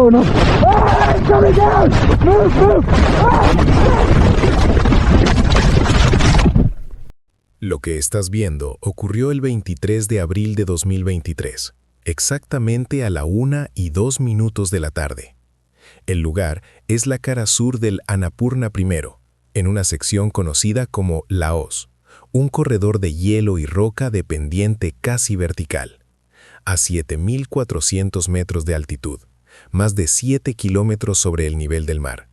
Oh no! Ah, it's coming down! Move, move! Lo que estás viendo ocurrió el 23 de abril de 2023, exactamente a la 1:02 de la tarde. El lugar es la cara sur del Annapurna I, en una sección conocida como Laos, un corredor de hielo y roca de pendiente casi vertical. A 7.400 metros de altitud, más de 7 kilómetros sobre el nivel del mar.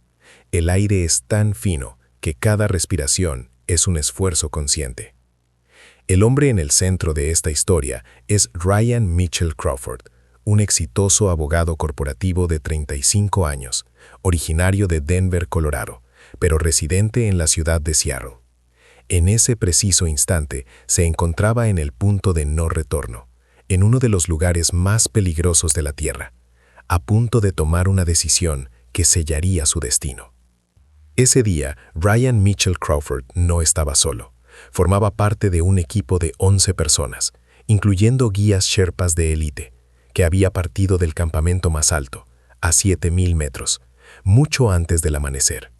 El aire es tan fino que cada respiración es un esfuerzo consciente. El hombre en el centro de esta historia es Ryan Mitchell Crawford, un exitoso abogado corporativo de 35 años, originario de Denver, Colorado, pero residente en la ciudad de Seattle. En ese preciso instante se encontraba en el punto de no retorno, en uno de los lugares más peligrosos de la Tierra, a punto de tomar una decisión que sellaría su destino. Ese día, Ryan Mitchell Crawford no estaba solo. Formaba parte de un equipo de 11 personas, incluyendo guías sherpas de élite, que había partido del campamento más alto, a 7.000 metros, mucho antes del amanecer.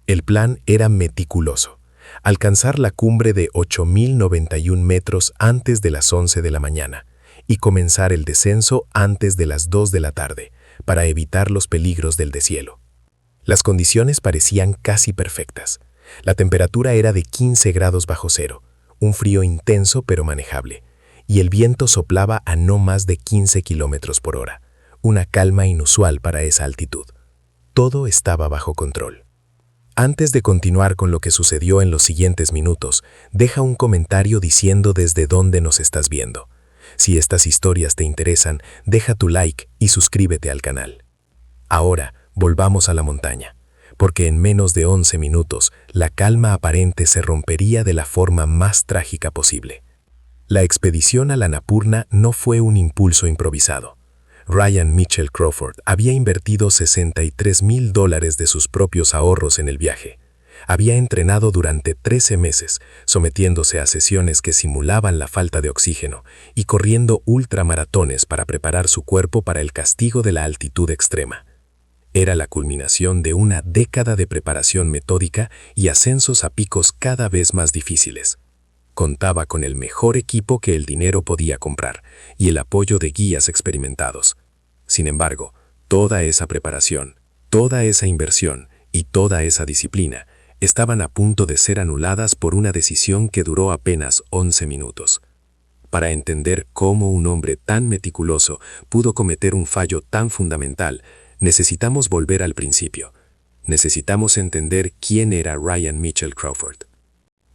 El plan era meticuloso: alcanzar la cumbre de 8.091 metros antes de las 11 de la mañana y comenzar el descenso antes de las 2 de la tarde, para evitar los peligros del deshielo. Las condiciones parecían casi perfectas. La temperatura era de 15 grados bajo cero, un frío intenso pero manejable, y el viento soplaba a no más de 15 kilómetros por hora, una calma inusual para esa altitud. Todo estaba bajo control. Antes de continuar con lo que sucedió en los siguientes minutos, deja un comentario diciendo desde dónde nos estás viendo. Si estas historias te interesan, deja tu like y suscríbete al canal. Ahora, volvamos a la montaña, porque en menos de 11 minutos, la calma aparente se rompería de la forma más trágica posible. La expedición al Annapurna no fue un impulso improvisado. Ryan Mitchell Crawford había invertido $63,000 de sus propios ahorros en el viaje. Había entrenado durante 13 meses, sometiéndose a sesiones que simulaban la falta de oxígeno y corriendo ultramaratones para preparar su cuerpo para el castigo de la altitud extrema. Era la culminación de una década de preparación metódica y ascensos a picos cada vez más difíciles. Contaba con el mejor equipo que el dinero podía comprar y el apoyo de guías experimentados. Sin embargo, toda esa preparación, toda esa inversión y toda esa disciplina estaban a punto de ser anuladas por una decisión que duró apenas 11 minutos. Para entender cómo un hombre tan meticuloso pudo cometer un fallo tan fundamental, necesitamos volver al principio. Necesitamos entender quién era Ryan Mitchell Crawford.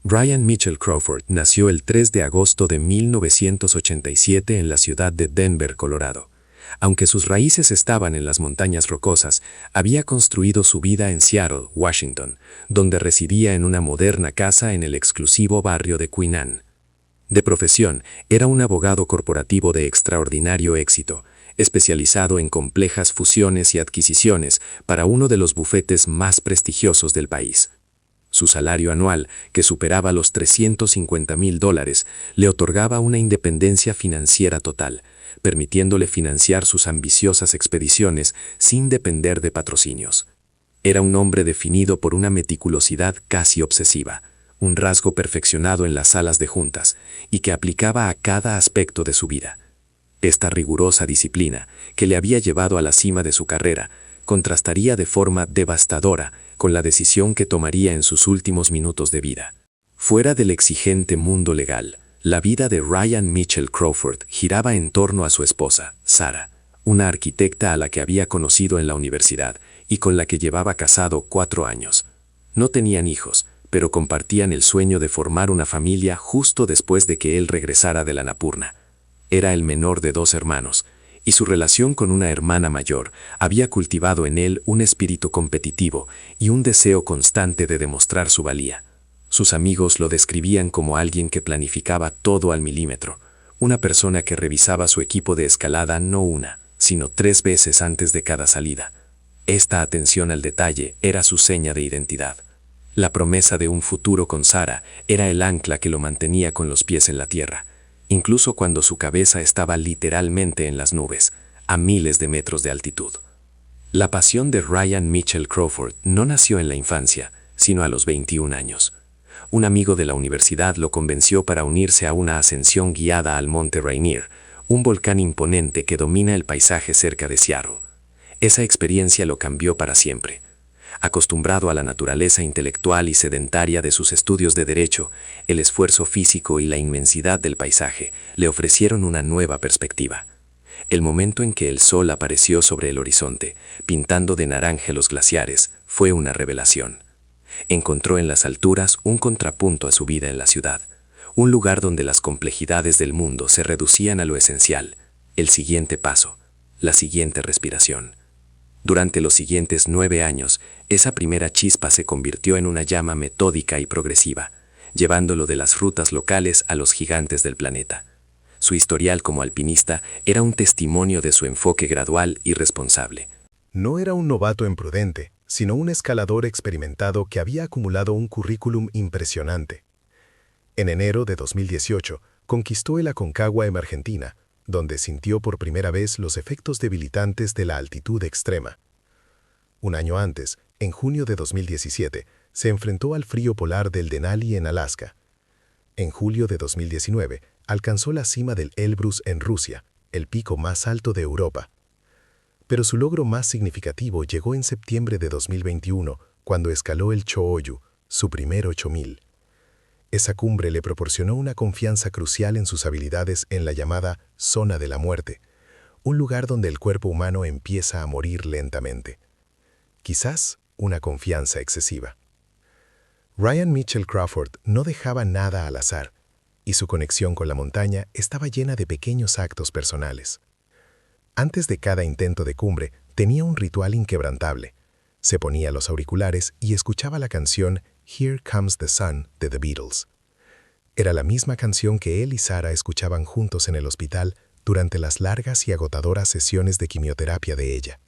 Ryan Mitchell Crawford nació el 3 de agosto de 1987 en la ciudad de Denver, Colorado. Aunque sus raíces estaban en las montañas rocosas, había construido su vida en Seattle, Washington, donde residía en una moderna casa en el exclusivo barrio de Quinlan. De profesión, era un abogado corporativo de extraordinario éxito, especializado en complejas fusiones y adquisiciones para uno de los bufetes más prestigiosos del país. Su salario anual, que superaba los $350,000, le otorgaba una independencia financiera total, permitiéndole financiar sus ambiciosas expediciones sin depender de patrocinios. Era un hombre definido por una meticulosidad casi obsesiva, un rasgo perfeccionado en las salas de juntas y que aplicaba a cada aspecto de su vida. Esta rigurosa disciplina, que le había llevado a la cima de su carrera, contrastaría de forma devastadora con la decisión que tomaría en sus últimos minutos de vida. Fuera del exigente mundo legal, la vida de Ryan Mitchell Crawford giraba en torno a su esposa, Sarah, una arquitecta a la que había conocido en la universidad y con la que llevaba casado 4 años. No tenían hijos, pero compartían el sueño de formar una familia justo después de que él regresara del Annapurna. Era el menor de 2 hermanos, y su relación con una hermana mayor había cultivado en él un espíritu competitivo y un deseo constante de demostrar su valía. Sus amigos lo describían como alguien que planificaba todo al milímetro, una persona que revisaba su equipo de escalada no 1, sino 3 veces antes de cada salida. Esta atención al detalle era su seña de identidad. La promesa de un futuro con Sarah era el ancla que lo mantenía con los pies en la tierra, incluso cuando su cabeza estaba literalmente en las nubes, a miles de metros de altitud. La pasión de Ryan Mitchell Crawford no nació en la infancia, sino a los 21 años. Un amigo de la universidad lo convenció para unirse a una ascensión guiada al Monte Rainier, un volcán imponente que domina el paisaje cerca de Seattle. Esa experiencia lo cambió para siempre. Acostumbrado a la naturaleza intelectual y sedentaria de sus estudios de derecho, el esfuerzo físico y la inmensidad del paisaje le ofrecieron una nueva perspectiva. El momento en que el sol apareció sobre el horizonte, pintando de naranja los glaciares, fue una revelación. Encontró en las alturas un contrapunto a su vida en la ciudad, un lugar donde las complejidades del mundo se reducían a lo esencial, el siguiente paso, la siguiente respiración. Durante los siguientes 9 años, esa primera chispa se convirtió en una llama metódica y progresiva, llevándolo de las rutas locales a los gigantes del planeta. Su historial como alpinista era un testimonio de su enfoque gradual y responsable. No era un novato imprudente, sino un escalador experimentado que había acumulado un currículum impresionante. En enero de 2018, conquistó el Aconcagua en Argentina, donde sintió por primera vez los efectos debilitantes de la altitud extrema. Un año antes, en junio de 2017, se enfrentó al frío polar del Denali en Alaska. En julio de 2019, alcanzó la cima del Elbrus en Rusia, el pico más alto de Europa. Pero su logro más significativo llegó en septiembre de 2021, cuando escaló el Cho-Oyu, su primer 8000. Esa cumbre le proporcionó una confianza crucial en sus habilidades en la llamada zona de la muerte, un lugar donde el cuerpo humano empieza a morir lentamente. Quizás una confianza excesiva. Ryan Mitchell Crawford no dejaba nada al azar, y su conexión con la montaña estaba llena de pequeños actos personales. Antes de cada intento de cumbre, tenía un ritual inquebrantable. Se ponía los auriculares y escuchaba la canción Here Comes the Sun de The Beatles. Era la misma canción que él y Sarah escuchaban juntos en el hospital durante las largas y agotadoras sesiones de quimioterapia de ella.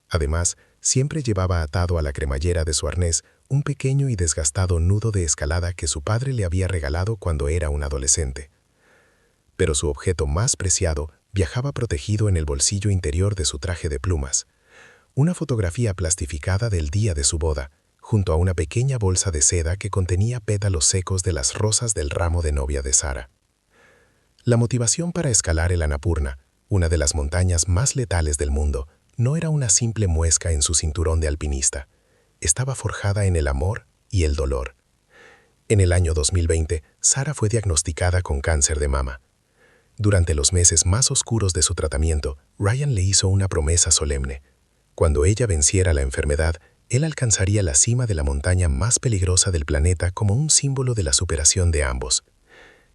Además, siempre llevaba atado a la cremallera de su arnés un pequeño y desgastado nudo de escalada que su padre le había regalado cuando era un adolescente. Pero su objeto más preciado viajaba protegido en el bolsillo interior de su traje de plumas. Una fotografía plastificada del día de su boda, junto a una pequeña bolsa de seda que contenía pétalos secos de las rosas del ramo de novia de Sarah. La motivación para escalar el Annapurna, una de las montañas más letales del mundo, no era una simple muesca en su cinturón de alpinista. Estaba forjada en el amor y el dolor. En el año 2020, Sarah fue diagnosticada con cáncer de mama. Durante los meses más oscuros de su tratamiento, Ryan le hizo una promesa solemne. Cuando ella venciera la enfermedad, él alcanzaría la cima de la montaña más peligrosa del planeta como un símbolo de la superación de ambos.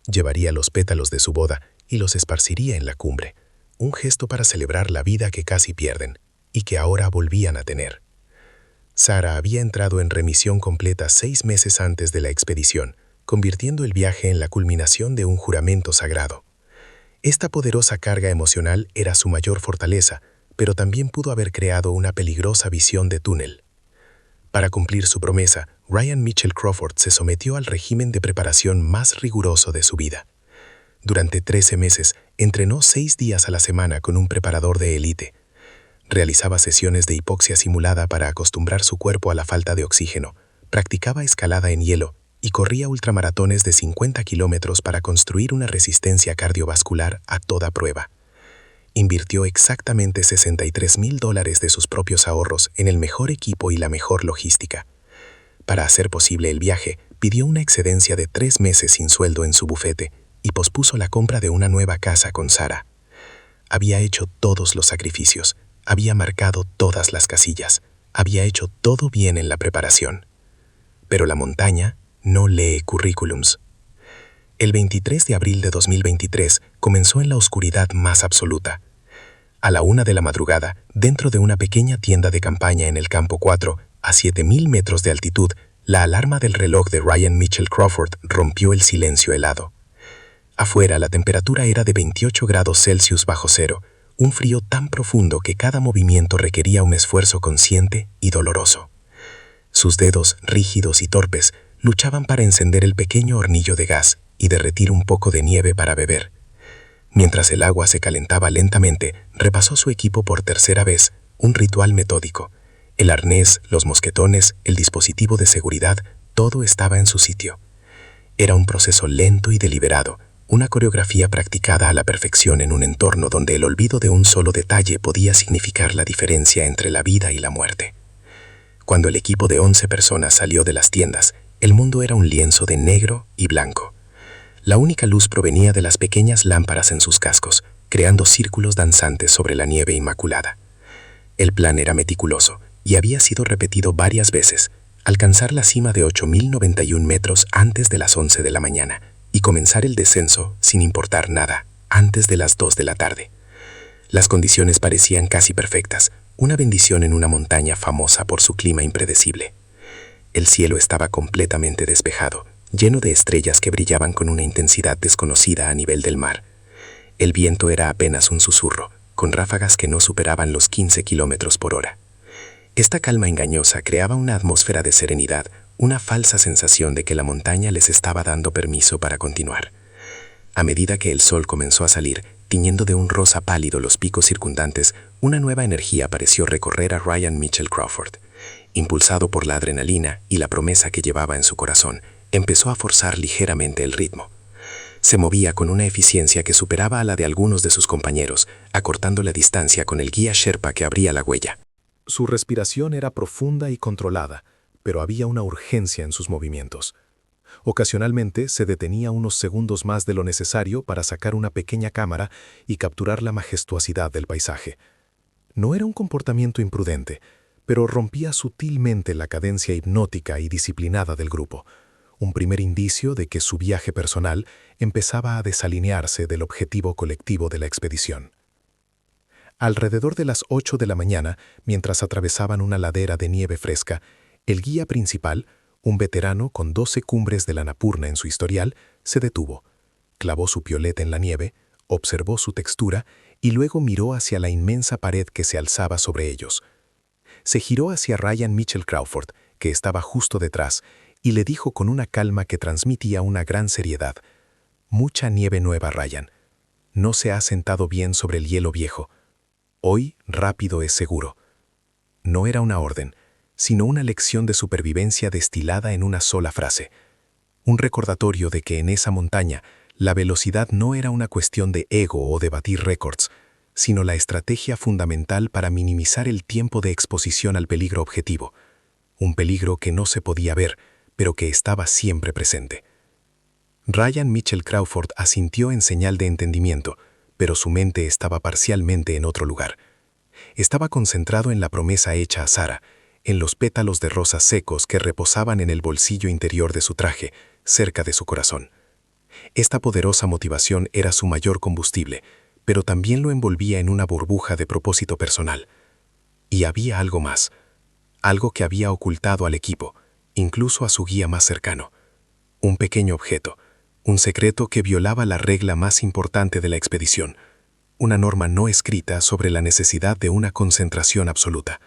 Llevaría los pétalos de su boda y los esparciría en la cumbre, un gesto para celebrar la vida que casi pierden y que ahora volvían a tener. Sarah había entrado en remisión completa 6 meses antes de la expedición, convirtiendo el viaje en la culminación de un juramento sagrado. Esta poderosa carga emocional era su mayor fortaleza, pero también pudo haber creado una peligrosa visión de túnel. Para cumplir su promesa, Ryan Mitchell Crawford se sometió al régimen de preparación más riguroso de su vida. Durante 13 meses, entrenó 6 días a la semana con un preparador de élite. Realizaba sesiones de hipoxia simulada para acostumbrar su cuerpo a la falta de oxígeno, practicaba escalada en hielo y corría ultramaratones de 50 kilómetros para construir una resistencia cardiovascular a toda prueba. Invirtió exactamente $63,000 de sus propios ahorros en el mejor equipo y la mejor logística. Para hacer posible el viaje, pidió una excedencia de 3 meses sin sueldo en su bufete y pospuso la compra de una nueva casa con Sarah. Había hecho todos los sacrificios, había marcado todas las casillas, había hecho todo bien en la preparación. Pero la montaña no lee currículums. El 23 de abril de 2023 comenzó en la oscuridad más absoluta. A la 1 de la madrugada, dentro de una pequeña tienda de campaña en el campo 4, a 7,000 metros de altitud, la alarma del reloj de Ryan Mitchell Crawford rompió el silencio helado. Afuera la temperatura era de 28 grados Celsius bajo cero, un frío tan profundo que cada movimiento requería un esfuerzo consciente y doloroso. Sus dedos, rígidos y torpes, luchaban para encender el pequeño hornillo de gas y derretir un poco de nieve para beber. Mientras el agua se calentaba lentamente, repasó su equipo por tercera vez, un ritual metódico. El arnés, los mosquetones, el dispositivo de seguridad, todo estaba en su sitio. Era un proceso lento y deliberado, una coreografía practicada a la perfección en un entorno donde el olvido de un solo detalle podía significar la diferencia entre la vida y la muerte. Cuando el equipo de 11 personas salió de las tiendas, el mundo era un lienzo de negro y blanco. La única luz provenía de las pequeñas lámparas en sus cascos, creando círculos danzantes sobre la nieve inmaculada. El plan era meticuloso y había sido repetido varias veces: alcanzar la cima de 8.091 metros antes de las 11 de la mañana y comenzar el descenso, sin importar nada, antes de las 2 de la tarde. Las condiciones parecían casi perfectas, una bendición en una montaña famosa por su clima impredecible. El cielo estaba completamente despejado, lleno de estrellas que brillaban con una intensidad desconocida a nivel del mar. El viento era apenas un susurro, con ráfagas que no superaban los 15 kilómetros por hora. Esta calma engañosa creaba una atmósfera de serenidad, una falsa sensación de que la montaña les estaba dando permiso para continuar. A medida que el sol comenzó a salir, tiñendo de un rosa pálido los picos circundantes, una nueva energía pareció recorrer a Ryan Mitchell Crawford. Impulsado por la adrenalina y la promesa que llevaba en su corazón, empezó a forzar ligeramente el ritmo. Se movía con una eficiencia que superaba a la de algunos de sus compañeros, acortando la distancia con el guía Sherpa que abría la huella. Su respiración era profunda y controlada, pero había una urgencia en sus movimientos. Ocasionalmente se detenía unos segundos más de lo necesario para sacar una pequeña cámara y capturar la majestuosidad del paisaje. No era un comportamiento imprudente, pero rompía sutilmente la cadencia hipnótica y disciplinada del grupo, un primer indicio de que su viaje personal empezaba a desalinearse del objetivo colectivo de la expedición. Alrededor de las 8 de la mañana, mientras atravesaban una ladera de nieve fresca, el guía principal, un veterano con 12 cumbres del Annapurna en su historial, se detuvo, clavó su pioleta en la nieve, observó su textura y luego miró hacia la inmensa pared que se alzaba sobre ellos. Se giró hacia Ryan Mitchell Crawford, que estaba justo detrás, y le dijo con una calma que transmitía una gran seriedad: «Mucha nieve nueva, Ryan. No se ha sentado bien sobre el hielo viejo. Hoy rápido es seguro». No era una orden, sino una lección de supervivencia destilada en una sola frase. Un recordatorio de que en esa montaña la velocidad no era una cuestión de ego o de batir récords, sino la estrategia fundamental para minimizar el tiempo de exposición al peligro objetivo. Un peligro que no se podía ver, pero que estaba siempre presente. Ryan Mitchell Crawford asintió en señal de entendimiento, pero su mente estaba parcialmente en otro lugar. Estaba concentrado en la promesa hecha a Sarah, en los pétalos de rosas secos que reposaban en el bolsillo interior de su traje, cerca de su corazón. Esta poderosa motivación era su mayor combustible, pero también lo envolvía en una burbuja de propósito personal. Y había algo más, algo que había ocultado al equipo, incluso a su guía más cercano. Un pequeño objeto, un secreto que violaba la regla más importante de la expedición, una norma no escrita sobre la necesidad de una concentración absoluta.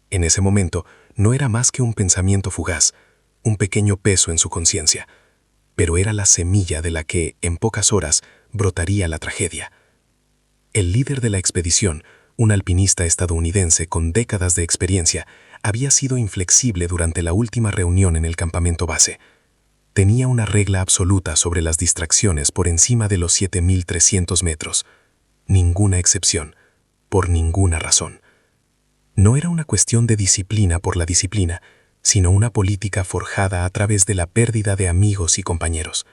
En ese momento no era más que un pensamiento fugaz, un pequeño peso en su conciencia, pero era la semilla de la que, en pocas horas, brotaría la tragedia. El líder de la expedición, un alpinista estadounidense con décadas de experiencia, había sido inflexible durante la última reunión en el campamento base. Tenía una regla absoluta sobre las distracciones por encima de los 7.300 metros. Ninguna excepción, por ninguna razón. No era una cuestión de disciplina por la disciplina, sino una política forjada a través de la pérdida de amigos y compañeros.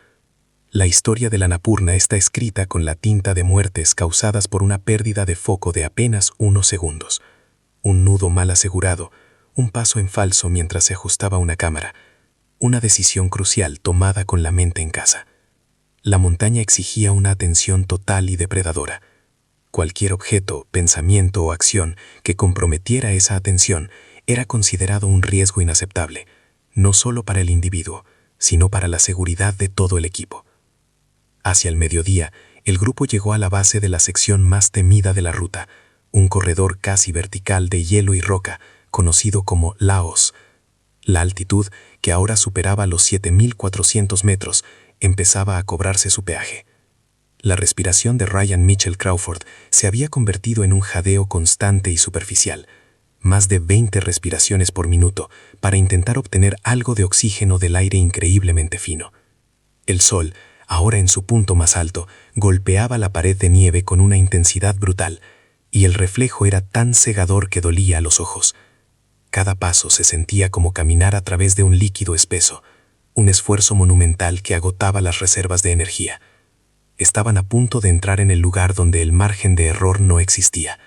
La historia del Annapurna está escrita con la tinta de muertes causadas por una pérdida de foco de apenas unos segundos. Un nudo mal asegurado, un paso en falso mientras se ajustaba una cámara, una decisión crucial tomada con la mente en casa. La montaña exigía una atención total y depredadora. Cualquier objeto, pensamiento o acción que comprometiera esa atención era considerado un riesgo inaceptable, no solo para el individuo, sino para la seguridad de todo el equipo. Hacia el mediodía, el grupo llegó a la base de la sección más temida de la ruta, un corredor casi vertical de hielo y roca, conocido como Laos. La altitud, que ahora superaba los 7.400 metros, empezaba a cobrarse su peaje. La respiración de Ryan Mitchell Crawford se había convertido en un jadeo constante y superficial, más de 20 respiraciones por minuto para intentar obtener algo de oxígeno del aire increíblemente fino. El sol, ahora en su punto más alto, golpeaba la pared de nieve con una intensidad brutal, y el reflejo era tan cegador que dolía a los ojos. Cada paso se sentía como caminar a través de un líquido espeso, un esfuerzo monumental que agotaba las reservas de energía. Estaban a punto de entrar en el lugar donde el margen de error no existía,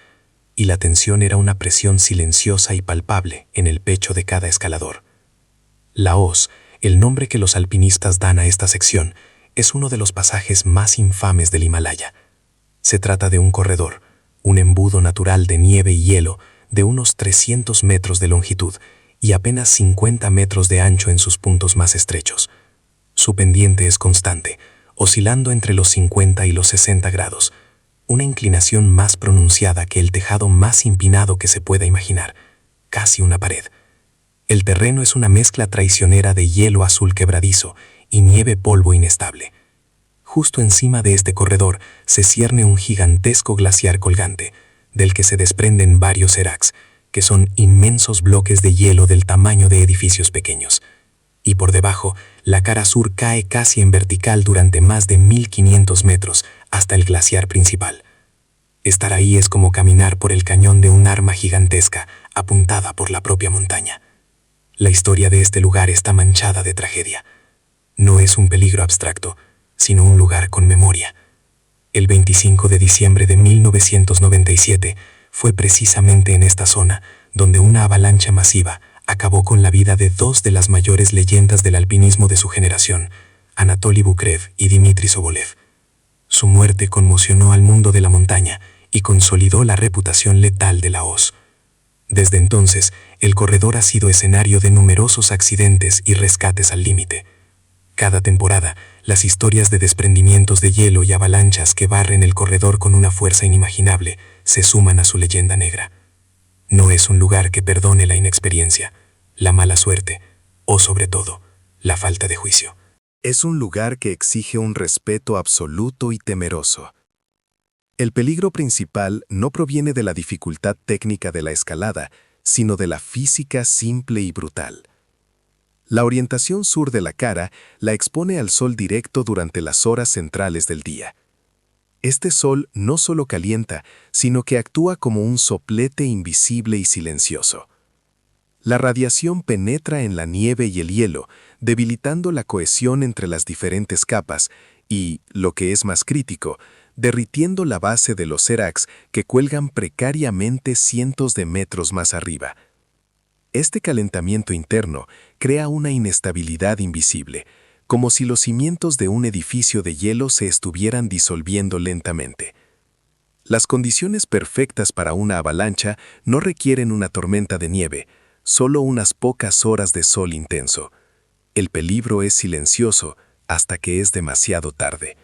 y la tensión era una presión silenciosa y palpable en el pecho de cada escalador. La hoz, el nombre que los alpinistas dan a esta sección, es uno de los pasajes más infames del Himalaya. Se trata de un corredor, un embudo natural de nieve y hielo de unos 300 metros de longitud y apenas 50 metros de ancho en sus puntos más estrechos. Su pendiente es constante, oscilando entre los 50 y los 60 grados, una inclinación más pronunciada que el tejado más empinado que se pueda imaginar, casi una pared. El terreno es una mezcla traicionera de hielo azul quebradizo y nieve polvo inestable. Justo encima de este corredor se cierne un gigantesco glaciar colgante, del que se desprenden varios seracs, que son inmensos bloques de hielo del tamaño de edificios pequeños. Y por debajo, la cara sur cae casi en vertical durante más de 1500 metros hasta el glaciar principal. Estar ahí es como caminar por el cañón de un arma gigantesca apuntada por la propia montaña. La historia de este lugar está manchada de tragedia. No es un peligro abstracto, sino un lugar con memoria. El 25 de diciembre de 1997 fue precisamente en esta zona donde una avalancha masiva acabó con la vida de dos de las mayores leyendas del alpinismo de su generación, Anatoly Bukrev y Dmitry Sobolev. Su muerte conmocionó al mundo de la montaña y consolidó la reputación letal de la hoz. Desde entonces, el corredor ha sido escenario de numerosos accidentes y rescates al límite. Cada temporada, las historias de desprendimientos de hielo y avalanchas que barren el corredor con una fuerza inimaginable se suman a su leyenda negra. No es un lugar que perdone la inexperiencia, la mala suerte o, sobre todo, la falta de juicio. Es un lugar que exige un respeto absoluto y temeroso. El peligro principal no proviene de la dificultad técnica de la escalada, sino de la física simple y brutal. La orientación sur de la cara la expone al sol directo durante las horas centrales del día. Este sol no solo calienta, sino que actúa como un soplete invisible y silencioso. La radiación penetra en la nieve y el hielo, debilitando la cohesión entre las diferentes capas y, lo que es más crítico, derritiendo la base de los seracs que cuelgan precariamente cientos de metros más arriba. Este calentamiento interno crea una inestabilidad invisible, como si los cimientos de un edificio de hielo se estuvieran disolviendo lentamente. Las condiciones perfectas para una avalancha no requieren una tormenta de nieve, solo unas pocas horas de sol intenso. El peligro es silencioso hasta que es demasiado tarde.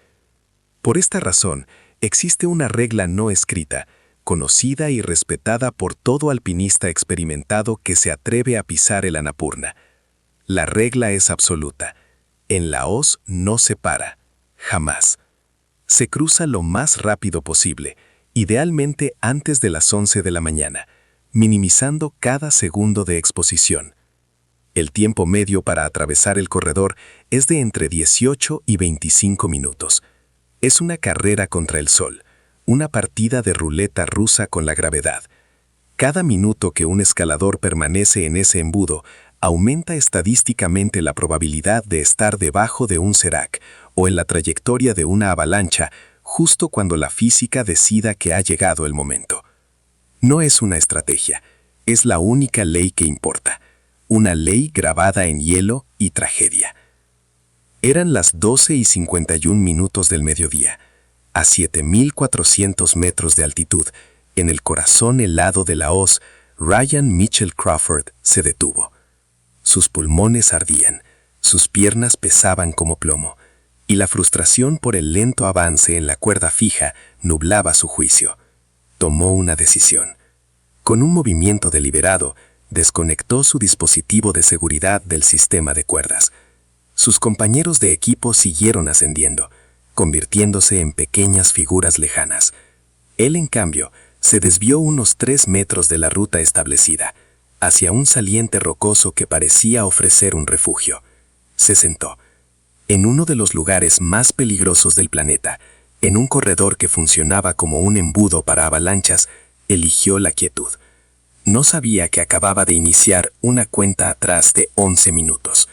Por esta razón, existe una regla no escrita, conocida y respetada por todo alpinista experimentado que se atreve a pisar el Annapurna. La regla es absoluta. En la hoz no se para, jamás. Se cruza lo más rápido posible, idealmente antes de las 11 de la mañana, minimizando cada segundo de exposición. El tiempo medio para atravesar el corredor es de entre 18 y 25 minutos. Es una carrera contra el sol, una partida de ruleta rusa con la gravedad. Cada minuto que un escalador permanece en ese embudo aumenta estadísticamente la probabilidad de estar debajo de un serac o en la trayectoria de una avalancha justo cuando la física decida que ha llegado el momento. No es una estrategia, es la única ley que importa. Una ley grabada en hielo y tragedia. Eran las 12:51 del mediodía. A 7.400 metros de altitud, en el corazón helado de la hoz, Ryan Mitchell Crawford se detuvo. Sus pulmones ardían, sus piernas pesaban como plomo, y la frustración por el lento avance en la cuerda fija nublaba su juicio. Tomó una decisión. Con un movimiento deliberado, desconectó su dispositivo de seguridad del sistema de cuerdas. Sus compañeros de equipo siguieron ascendiendo, convirtiéndose en pequeñas figuras lejanas. Él, en cambio, se desvió unos 3 metros de la ruta establecida, hacia un saliente rocoso que parecía ofrecer un refugio. Se sentó. En uno de los lugares más peligrosos del planeta, en un corredor que funcionaba como un embudo para avalanchas, eligió la quietud. No sabía que acababa de iniciar una cuenta atrás de 11 minutos.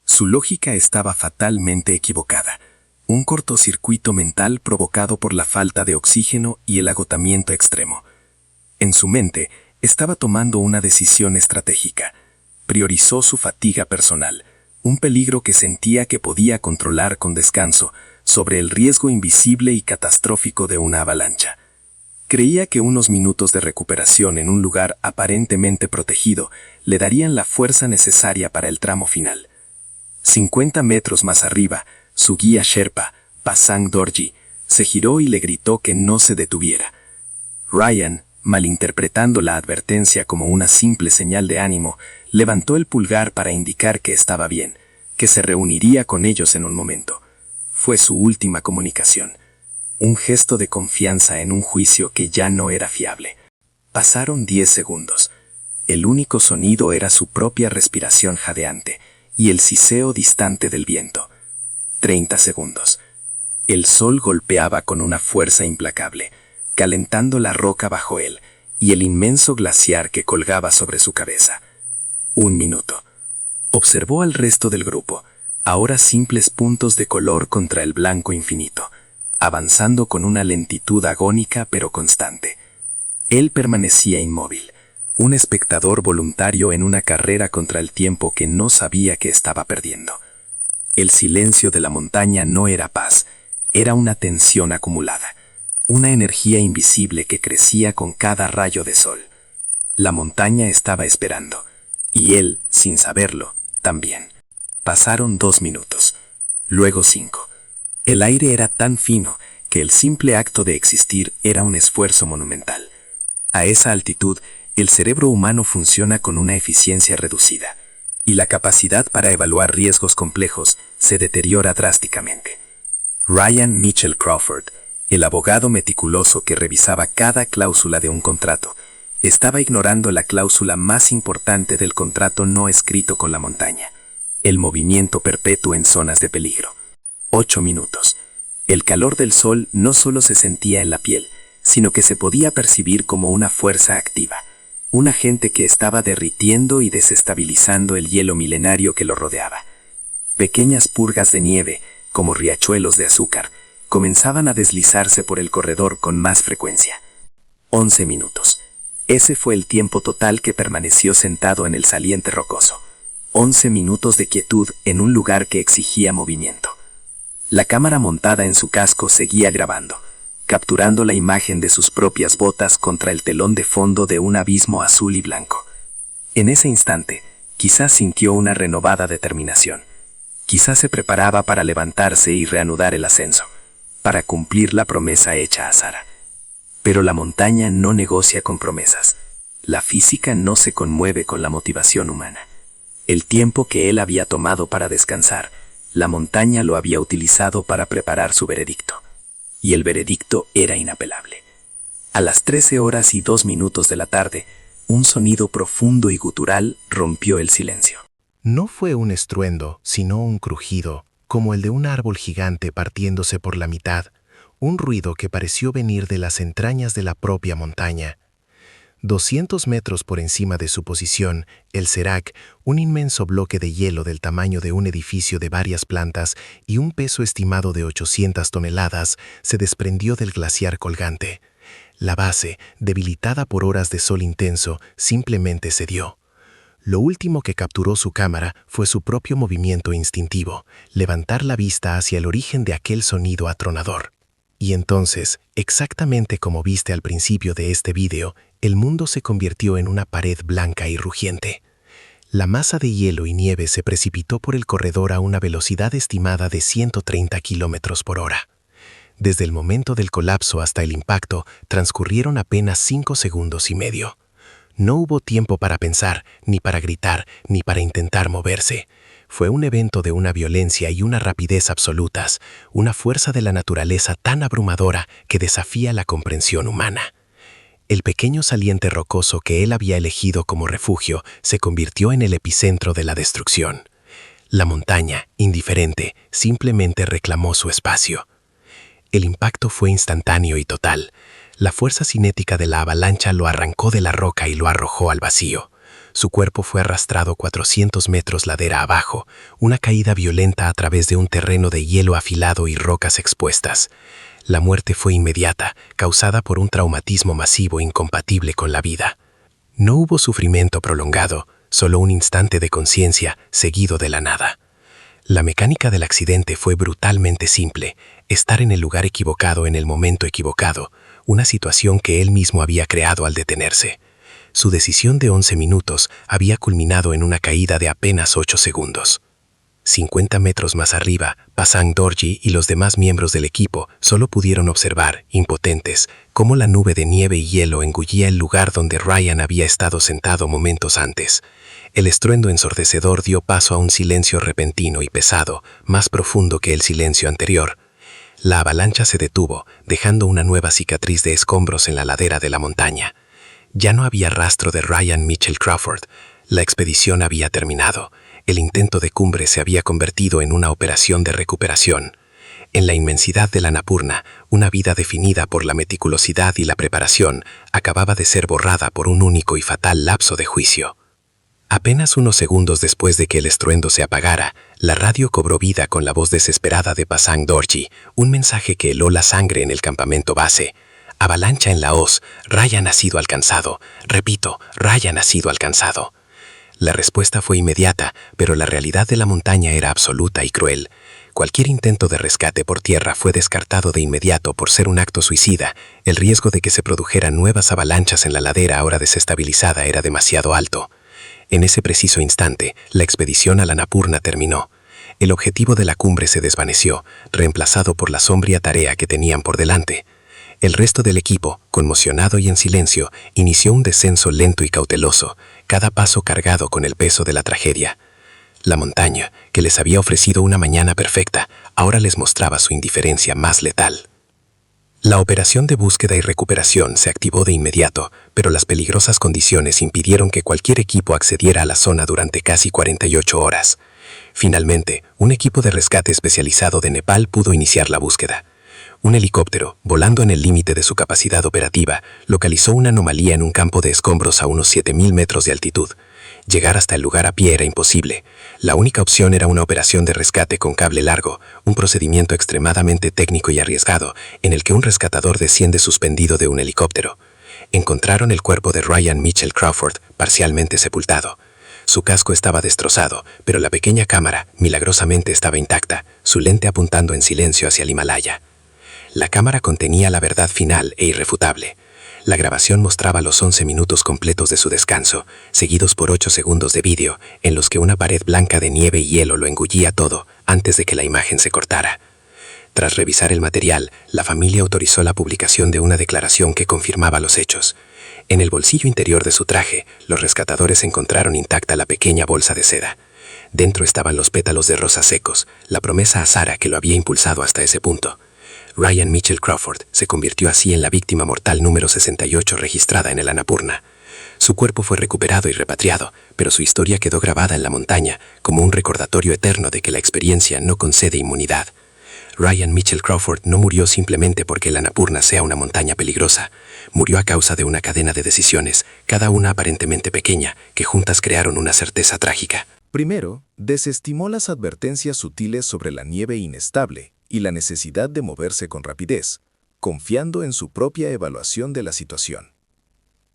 Su lógica estaba fatalmente equivocada. Un cortocircuito mental provocado por la falta de oxígeno y el agotamiento extremo. En su mente, estaba tomando una decisión estratégica. Priorizó su fatiga personal, un peligro que sentía que podía controlar con descanso, sobre el riesgo invisible y catastrófico de una avalancha. Creía que unos minutos de recuperación en un lugar aparentemente protegido le darían la fuerza necesaria para el tramo final. 50 metros más arriba, su guía Sherpa, Pasang Dorji, se giró y le gritó que no se detuviera. Ryan, malinterpretando la advertencia como una simple señal de ánimo, levantó el pulgar para indicar que estaba bien, que se reuniría con ellos en un momento. Fue su última comunicación. Un gesto de confianza en un juicio que ya no era fiable. Pasaron 10 segundos. El único sonido era su propia respiración jadeante y el siseo distante del viento. 30 segundos. El sol golpeaba con una fuerza implacable, calentando la roca bajo él y el inmenso glaciar que colgaba sobre su cabeza. 1 minuto. Observó al resto del grupo, ahora simples puntos de color contra el blanco infinito, avanzando con una lentitud agónica pero constante. Él permanecía inmóvil, un espectador voluntario en una carrera contra el tiempo que no sabía que estaba perdiendo. El silencio de la montaña no era paz, era una tensión acumulada, una energía invisible que crecía con cada rayo de sol. La montaña estaba esperando, y él, sin saberlo, también. Pasaron 2 minutos, luego 5. El aire era tan fino que el simple acto de existir era un esfuerzo monumental. A esa altitud, el cerebro humano funciona con una eficiencia reducida, y la capacidad para evaluar riesgos complejos se deteriora drásticamente. Ryan Mitchell Crawford, el abogado meticuloso que revisaba cada cláusula de un contrato, estaba ignorando la cláusula más importante del contrato no escrito con la montaña: el movimiento perpetuo en zonas de peligro. 8 minutos. El calor del sol no solo se sentía en la piel, sino que se podía percibir como una fuerza activa, un agente que estaba derritiendo y desestabilizando el hielo milenario que lo rodeaba. Pequeñas purgas de nieve, como riachuelos de azúcar, comenzaban a deslizarse por el corredor con más frecuencia. 11 minutos. Ese fue el tiempo total que permaneció sentado en el saliente rocoso. 11 minutos de quietud en un lugar que exigía movimiento. La cámara montada en su casco seguía grabando, capturando la imagen de sus propias botas contra el telón de fondo de un abismo azul y blanco. En ese instante, quizás sintió una renovada determinación. Quizás se preparaba para levantarse y reanudar el ascenso, para cumplir la promesa hecha a Sara. Pero la montaña no negocia con promesas. La física no se conmueve con la motivación humana. El tiempo que él había tomado para descansar, la montaña lo había utilizado para preparar su veredicto. Y el veredicto era inapelable. A las 13:02 de la tarde, un sonido profundo y gutural rompió el silencio. No fue un estruendo, sino un crujido, como el de un árbol gigante partiéndose por la mitad, un ruido que pareció venir de las entrañas de la propia montaña. 200 metros por encima de su posición, el Serac, un inmenso bloque de hielo del tamaño de un edificio de varias plantas y un peso estimado de 800 toneladas, se desprendió del glaciar colgante. La base, debilitada por horas de sol intenso, simplemente cedió. Lo último que capturó su cámara fue su propio movimiento instintivo, levantar la vista hacia el origen de aquel sonido atronador. Y entonces, exactamente como viste al principio de este vídeo, el mundo se convirtió en una pared blanca y rugiente. La masa de hielo y nieve se precipitó por el corredor a una velocidad estimada de 130 kilómetros por hora. Desde el momento del colapso hasta el impacto, transcurrieron apenas 5 segundos y medio. No hubo tiempo para pensar, ni para gritar, ni para intentar moverse. Fue un evento de una violencia y una rapidez absolutas, una fuerza de la naturaleza tan abrumadora que desafía la comprensión humana. El pequeño saliente rocoso que él había elegido como refugio se convirtió en el epicentro de la destrucción. La montaña, indiferente, simplemente reclamó su espacio. El impacto fue instantáneo y total. La fuerza cinética de la avalancha lo arrancó de la roca y lo arrojó al vacío. Su cuerpo fue arrastrado 400 metros ladera abajo, una caída violenta a través de un terreno de hielo afilado y rocas expuestas. La muerte fue inmediata, causada por un traumatismo masivo incompatible con la vida. No hubo sufrimiento prolongado, solo un instante de conciencia seguido de la nada. La mecánica del accidente fue brutalmente simple: estar en el lugar equivocado en el momento equivocado, una situación que él mismo había creado al detenerse. Su decisión de 11 minutos había culminado en una caída de apenas 8 segundos. 50 metros más arriba, Pasang Dorji y los demás miembros del equipo solo pudieron observar, impotentes, cómo la nube de nieve y hielo engullía el lugar donde Ryan había estado sentado momentos antes. El estruendo ensordecedor dio paso a un silencio repentino y pesado, más profundo que el silencio anterior. La avalancha se detuvo, dejando una nueva cicatriz de escombros en la ladera de la montaña. Ya no había rastro de Ryan Mitchell Crawford. La expedición había terminado. El intento de cumbre se había convertido en una operación de recuperación. En la inmensidad del Annapurna, una vida definida por la meticulosidad y la preparación acababa de ser borrada por un único y fatal lapso de juicio. Apenas unos segundos después de que el estruendo se apagara, la radio cobró vida con la voz desesperada de Pasang Dorji, un mensaje que heló la sangre en el campamento base. Avalancha en la hoz, Ryan ha sido alcanzado. Repito, Ryan ha sido alcanzado. La respuesta fue inmediata, pero la realidad de la montaña era absoluta y cruel. Cualquier intento de rescate por tierra fue descartado de inmediato por ser un acto suicida. El riesgo de que se produjeran nuevas avalanchas en la ladera ahora desestabilizada era demasiado alto. En ese preciso instante, la expedición al Annapurna terminó. El objetivo de la cumbre se desvaneció, reemplazado por la sombría tarea que tenían por delante. El resto del equipo, conmocionado y en silencio, inició un descenso lento y cauteloso, cada paso cargado con el peso de la tragedia. La montaña, que les había ofrecido una mañana perfecta, ahora les mostraba su indiferencia más letal. La operación de búsqueda y recuperación se activó de inmediato, pero las peligrosas condiciones impidieron que cualquier equipo accediera a la zona durante casi 48 horas. Finalmente, un equipo de rescate especializado de Nepal pudo iniciar la búsqueda. Un helicóptero, volando en el límite de su capacidad operativa, localizó una anomalía en un campo de escombros a unos 7.000 metros de altitud. Llegar hasta el lugar a pie era imposible. La única opción era una operación de rescate con cable largo, un procedimiento extremadamente técnico y arriesgado, en el que un rescatador desciende suspendido de un helicóptero. Encontraron el cuerpo de Ryan Mitchell Crawford, parcialmente sepultado. Su casco estaba destrozado, pero la pequeña cámara, milagrosamente, estaba intacta, su lente apuntando en silencio hacia el Himalaya. La cámara contenía la verdad final e irrefutable. La grabación mostraba los 11 minutos completos de su descanso, seguidos por 8 segundos de vídeo, en los que una pared blanca de nieve y hielo lo engullía todo antes de que la imagen se cortara. Tras revisar el material, la familia autorizó la publicación de una declaración que confirmaba los hechos. En el bolsillo interior de su traje, los rescatadores encontraron intacta la pequeña bolsa de seda. Dentro estaban los pétalos de rosas secos, la promesa a Sara que lo había impulsado hasta ese punto. Ryan Mitchell Crawford se convirtió así en la víctima mortal número 68 registrada en el Annapurna. Su cuerpo fue recuperado y repatriado, pero su historia quedó grabada en la montaña como un recordatorio eterno de que la experiencia no concede inmunidad. Ryan Mitchell Crawford no murió simplemente porque el Annapurna sea una montaña peligrosa. Murió a causa de una cadena de decisiones, cada una aparentemente pequeña, que juntas crearon una certeza trágica. Primero, desestimó las advertencias sutiles sobre la nieve inestable y la necesidad de moverse con rapidez, confiando en su propia evaluación de la situación.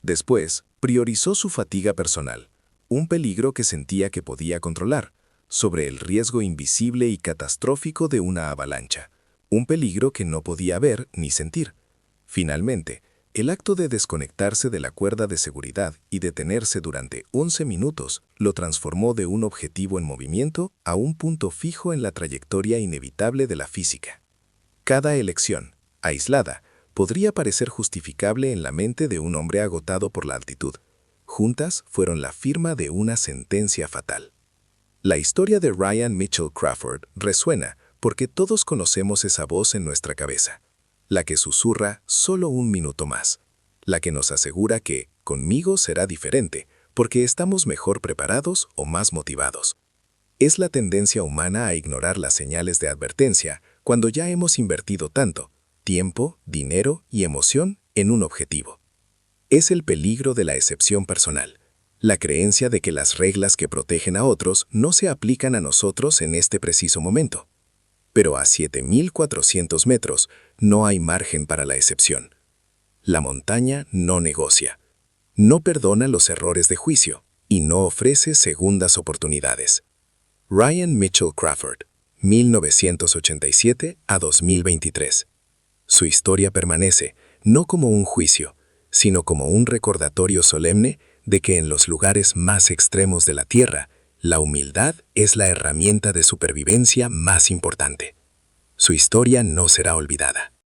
Después, priorizó su fatiga personal, un peligro que sentía que podía controlar, sobre el riesgo invisible y catastrófico de una avalancha, un peligro que no podía ver ni sentir. Finalmente, el acto de desconectarse de la cuerda de seguridad y detenerse durante 11 minutos lo transformó de un objetivo en movimiento a un punto fijo en la trayectoria inevitable de la física. Cada elección, aislada, podría parecer justificable en la mente de un hombre agotado por la altitud. Juntas fueron la firma de una sentencia fatal. La historia de Ryan Mitchell Crawford resuena porque todos conocemos esa voz en nuestra cabeza, la que susurra solo un minuto más, la que nos asegura que conmigo será diferente porque estamos mejor preparados o más motivados. Es la tendencia humana a ignorar las señales de advertencia cuando ya hemos invertido tanto tiempo, dinero y emoción en un objetivo. Es el peligro de la excepción personal, la creencia de que las reglas que protegen a otros no se aplican a nosotros en este preciso momento. Pero a 7.400 metros no hay margen para la excepción. La montaña no negocia, no perdona los errores de juicio y no ofrece segundas oportunidades. Ryan Mitchell Crawford, 1987 a 2023. Su historia permanece no como un juicio, sino como un recordatorio solemne de que en los lugares más extremos de la Tierra, la humildad es la herramienta de supervivencia más importante. Su historia no será olvidada.